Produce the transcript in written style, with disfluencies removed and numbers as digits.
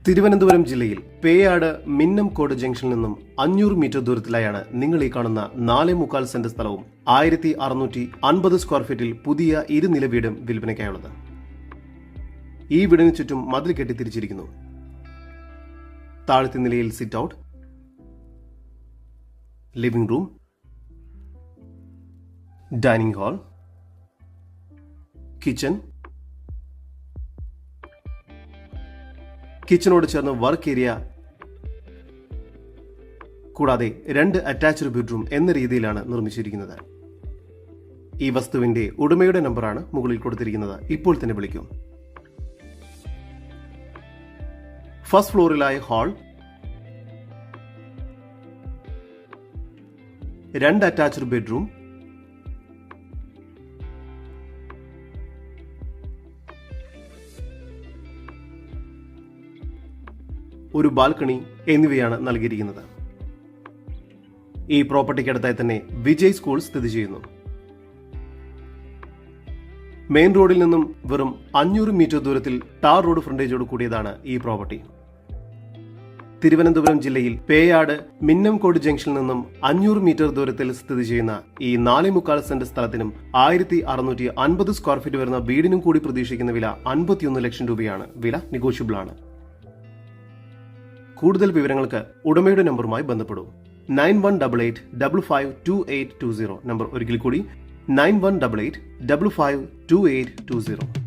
തിരുവനന്തപുരം ജില്ലയിൽ പേയാട് മിന്നംകോട് ജംഗ്ഷനിൽ നിന്നും 500 മീറ്റർ ദൂരത്തിലായാണ് നിങ്ങൾ ഈ കാണുന്ന 4.25 സെന്റ് സ്ഥലവും 1650 സ്ക്വയർ ഫീറ്റിൽ പുതിയ ഇരുനില വീടും വിൽപ്പനയ്ക്കായുള്ളത്. ഈ വീടിന് ചുറ്റും മതിൽ കെട്ടി തിരിച്ചിരിക്കുന്നു. താഴത്തെ നിലയിൽ sit out, living room, dining hall, കിച്ചനോട് ചേർന്ന് വർക്ക് ഏരിയ കൂടാതെ 2 അറ്റാച്ച്ഡ് ബെഡ്റൂം എന്ന രീതിയിലാണ് നിർമ്മിച്ചിരിക്കുന്നത്. ഈ വസ്തുവിന്റെ ഉടമയുടെ നമ്പറാണ് മുകളിൽ കൊടുത്തിരിക്കുന്നത്. ഇപ്പോൾ തന്നെ വിളിക്കും. ഫസ്റ്റ് ഫ്ലോറിലായ ഹാൾ, 2 അറ്റാച്ച്ഡ് ബെഡ്റൂം, ഒരു ബാൽക്കണി എന്നിവയാണ് നൽകിയിരിക്കുന്നത്. ഈ പ്രോപ്പർട്ടിക്കടുത്തായി തന്നെ വിജയ് സ്കൂൾ സ്ഥിതി ചെയ്യുന്നു. മെയിൻ റോഡിൽ നിന്നും വെറും 500 മീറ്റർ ദൂരത്തിൽ ടാർ റോഡ് ഫ്രണ്ടേജോട് കൂടിയതാണ് ഈ പ്രോപ്പർട്ടി. തിരുവനന്തപുരം ജില്ലയിൽ പേയാട് മിന്നംകോട് ജംഗ്ഷനിൽ നിന്നും 500 മീറ്റർ ദൂരത്തിൽ സ്ഥിതി ചെയ്യുന്ന ഈ 4.25 സെന്റ് സ്ഥലത്തിനും 1650 സ്ക്വയർ ഫീറ്റ് വരുന്ന വീടിനും കൂടി പ്രതീക്ഷിക്കുന്ന വില 51 ലക്ഷം രൂപയാണ്. വില നെഗോഷ്യബിൾ ആണ്. കൂടുതൽ വിവരങ്ങൾക്ക് ഉടമയുടെ നമ്പറുമായി ബന്ധപ്പെടൂ. 9188552820. നമ്പർ ഒരിക്കൽ കൂടി 9188552820.